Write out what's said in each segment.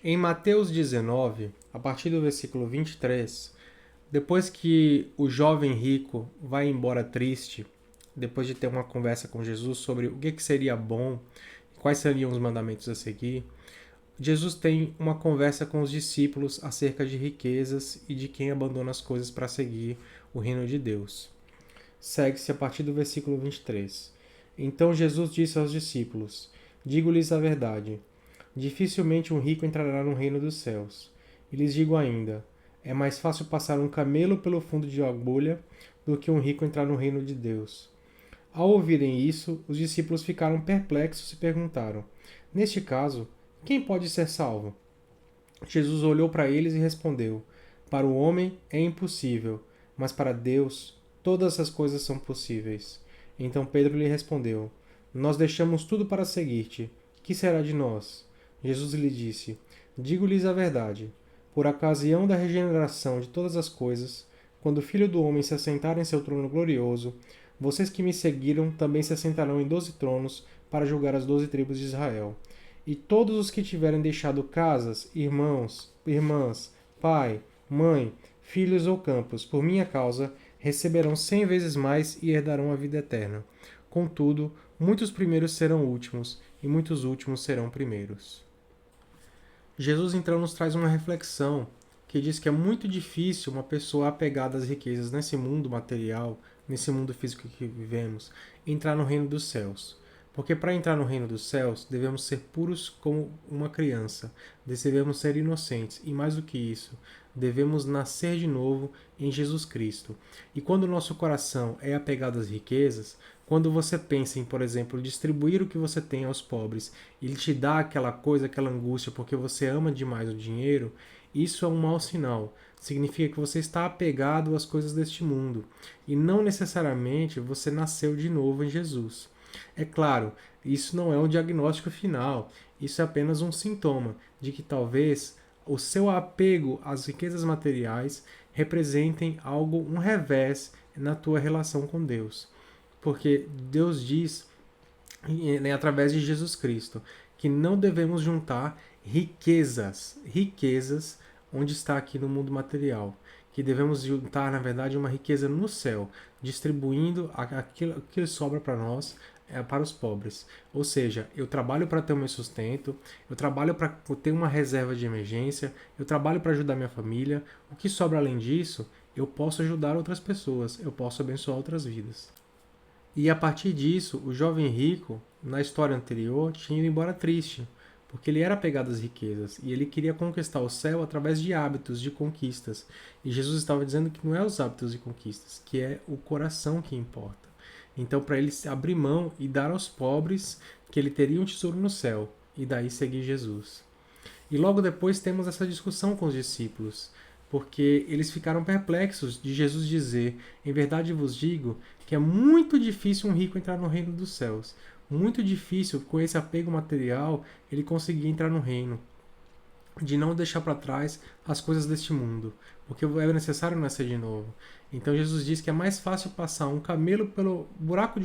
Em Mateus 19, a partir do versículo 23, depois que o jovem rico vai embora triste, depois de ter uma conversa com Jesus sobre o que seria bom, quais seriam os mandamentos a seguir, Jesus tem uma conversa com os discípulos acerca de riquezas e de quem abandona as coisas para seguir o reino de Deus. Segue-se a partir do versículo 23. Então Jesus disse aos discípulos: Digo-lhes a verdade. Dificilmente um rico entrará no reino dos céus. E lhes digo ainda: é mais fácil passar um camelo pelo fundo de uma agulha do que um rico entrar no reino de Deus. Ao ouvirem isso, os discípulos ficaram perplexos e perguntaram: Neste caso, quem pode ser salvo? Jesus olhou para eles e respondeu: Para o homem é impossível, mas para Deus todas as coisas são possíveis. Então Pedro lhe respondeu: Nós deixamos tudo para seguir-te. Que será de nós? Jesus lhe disse: Digo-lhes a verdade. Por ocasião da regeneração de todas as coisas, quando o Filho do Homem se assentar em seu trono glorioso, vocês que me seguiram também se assentarão em 12 tronos para julgar as 12 tribos de Israel. E todos os que tiverem deixado casas, irmãos, irmãs, pai, mãe, filhos ou campos, por minha causa, receberão 100 vezes mais e herdarão a vida eterna. Contudo, muitos primeiros serão últimos, e muitos últimos serão primeiros. Jesus então nos traz uma reflexão que diz que é muito difícil uma pessoa apegada às riquezas nesse mundo material, nesse mundo físico que vivemos, entrar no reino dos céus. Porque para entrar no reino dos céus, devemos ser puros como uma criança, devemos ser inocentes e, mais do que isso, devemos nascer de novo em Jesus Cristo. E quando o nosso coração é apegado às riquezas, quando você pensa em, por exemplo, distribuir o que você tem aos pobres, e ele te dá aquela coisa, aquela angústia porque você ama demais o dinheiro, isso é um mau sinal. Significa que você está apegado às coisas deste mundo e não necessariamente você nasceu de novo em Jesus. É claro, isso não é um diagnóstico final, isso é apenas um sintoma de que talvez o seu apego às riquezas materiais representem algo, um revés na tua relação com Deus. Porque Deus diz, através de Jesus Cristo, que não devemos juntar riquezas onde está aqui no mundo material, que devemos juntar, na verdade, uma riqueza no céu, distribuindo aquilo que sobra para nós, para os pobres. Ou seja, eu trabalho para ter o meu sustento, eu trabalho para ter uma reserva de emergência, eu trabalho para ajudar minha família. O que sobra além disso, eu posso ajudar outras pessoas, eu posso abençoar outras vidas. E a partir disso, o jovem rico, na história anterior, tinha ido embora triste, porque ele era apegado às riquezas e ele queria conquistar o céu através de hábitos, de conquistas. E Jesus estava dizendo que não é os hábitos e conquistas, que é o coração que importa. Então, para ele abrir mão e dar aos pobres, que ele teria um tesouro no céu, e daí seguir Jesus. E logo depois temos essa discussão com os discípulos, porque eles ficaram perplexos de Jesus dizer: Em verdade vos digo que é muito difícil um rico entrar no reino dos céus. Muito difícil, com esse apego material, ele conseguir entrar no reino. De não deixar para trás as coisas deste mundo, porque é necessário nascer de novo. Então Jesus diz que é mais fácil passar um camelo pelo buraco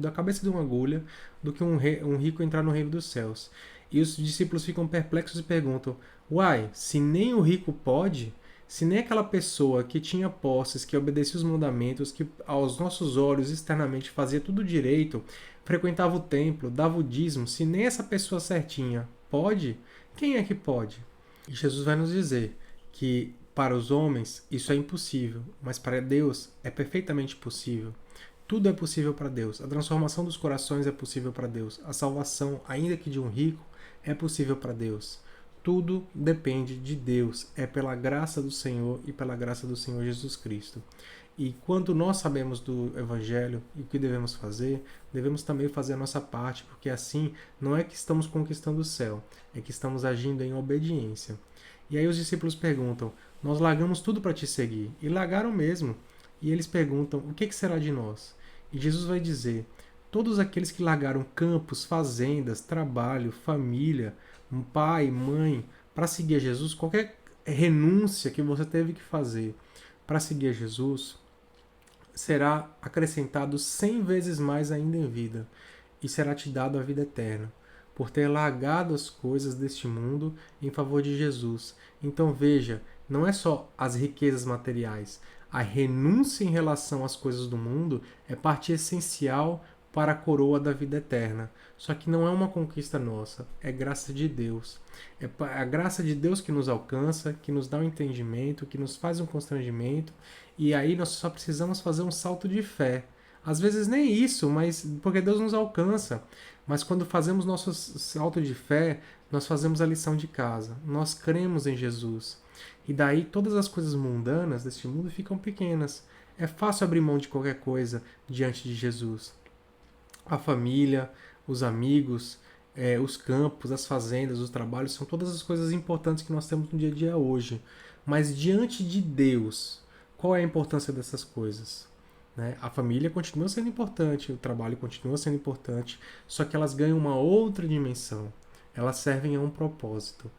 da cabeça de uma agulha do que um rico entrar no reino dos céus. E os discípulos ficam perplexos e perguntam: Uai, se nem o rico pode, se nem aquela pessoa que tinha posses, que obedecia os mandamentos, que aos nossos olhos externamente fazia tudo direito, frequentava o templo, dava o dízimo, se nem essa pessoa certinha pode, quem é que pode? E Jesus vai nos dizer que para os homens isso é impossível, mas para Deus é perfeitamente possível. Tudo é possível para Deus. A transformação dos corações é possível para Deus. A salvação, ainda que de um rico, é possível para Deus. Tudo depende de Deus. É pela graça do Senhor e pela graça do Senhor Jesus Cristo. E quando nós sabemos do Evangelho e o que devemos também fazer a nossa parte, porque assim não é que estamos conquistando o céu, é que estamos agindo em obediência. E aí os discípulos perguntam: Nós largamos tudo para te seguir. E largaram mesmo. E eles perguntam: O que será de nós? E Jesus vai dizer: Todos aqueles que largaram campos, fazendas, trabalho, família, pai, mãe, para seguir a Jesus, qualquer renúncia que você teve que fazer para seguir a Jesus, será acrescentado 100 vezes mais ainda em vida, e será te dado a vida eterna. por ter largado as coisas deste mundo em favor de Jesus. Então veja, não é só as riquezas materiais. A renúncia em relação às coisas do mundo é parte essencial para a coroa da vida eterna. Só que não é uma conquista nossa, é graça de Deus. É a graça de Deus que nos alcança, que nos dá um entendimento, que nos faz um constrangimento, e aí nós só precisamos fazer um salto de fé. Às vezes nem isso, mas porque Deus nos alcança. Mas quando fazemos nosso salto de fé, nós fazemos a lição de casa. Nós cremos em Jesus. E daí todas as coisas mundanas deste mundo ficam pequenas. É fácil abrir mão de qualquer coisa diante de Jesus. A família, os amigos, os campos, as fazendas, os trabalhos, são todas as coisas importantes que nós temos no dia a dia hoje. Mas diante de Deus, qual é a importância dessas coisas? Né? A família continua sendo importante, o trabalho continua sendo importante, só que elas ganham uma outra dimensão. Elas servem a um propósito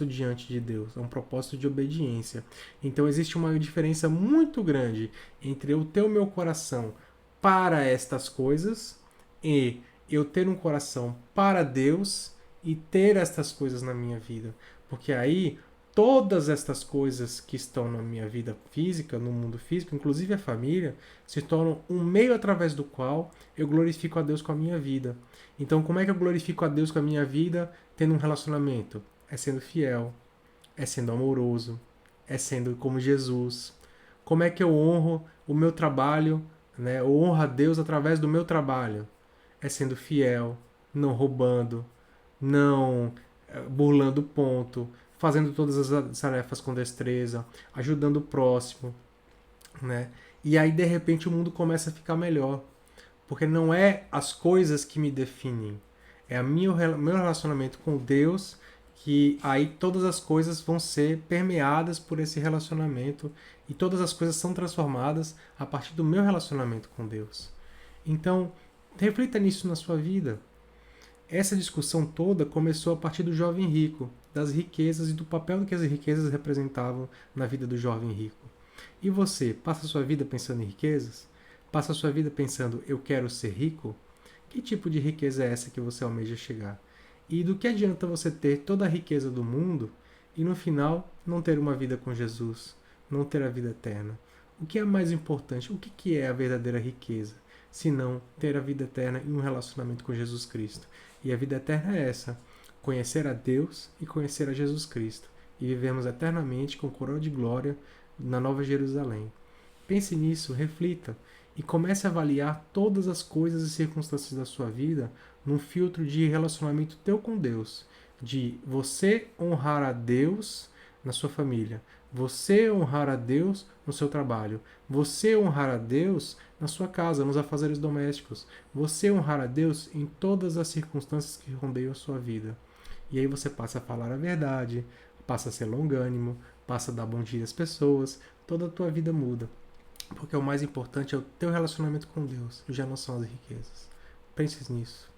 diante de Deus, a um propósito de obediência. Então existe uma diferença muito grande entre eu ter o meu coração para estas coisas e eu ter um coração para Deus e ter estas coisas na minha vida. Porque aí todas estas coisas que estão na minha vida física, no mundo físico, inclusive a família, se tornam um meio através do qual eu glorifico a Deus com a minha vida. Então, como é que eu glorifico a Deus com a minha vida tendo um relacionamento? É sendo fiel, é sendo amoroso, é sendo como Jesus. Como é que eu honro o meu trabalho, né? Eu honro a Deus através do meu trabalho? É sendo fiel, não roubando, não burlando o ponto, fazendo todas as tarefas com destreza, ajudando o próximo, né? E aí de repente o mundo começa a ficar melhor, porque não é as coisas que me definem, é meu relacionamento com Deus, que aí todas as coisas vão ser permeadas por esse relacionamento e todas as coisas são transformadas a partir do meu relacionamento com Deus. Então, reflita nisso na sua vida. Essa discussão toda começou a partir do jovem rico, das riquezas e do papel que as riquezas representavam na vida do jovem rico. E você, passa a sua vida pensando em riquezas? Passa a sua vida pensando, eu quero ser rico? Que tipo de riqueza é essa que você almeja chegar? E do que adianta você ter toda a riqueza do mundo e no final não ter uma vida com Jesus, não ter a vida eterna? O que é mais importante? O que é a verdadeira riqueza? Se não ter a vida eterna e um relacionamento com Jesus Cristo. E a vida eterna é essa: conhecer a Deus e conhecer a Jesus Cristo. E vivermos eternamente com coroa de glória na Nova Jerusalém. Pense nisso, reflita e comece a avaliar todas as coisas e circunstâncias da sua vida num filtro de relacionamento teu com Deus, de você honrar a Deus na sua família, você honrar a Deus no seu trabalho, você honrar a Deus na sua casa, nos afazeres domésticos, você honrar a Deus em todas as circunstâncias que rondeiam a sua vida. E aí você passa a falar a verdade, passa a ser longânimo, passa a dar bom dia às pessoas, toda a tua vida muda. Porque o mais importante é o teu relacionamento com Deus, já não são as riquezas. Pense nisso.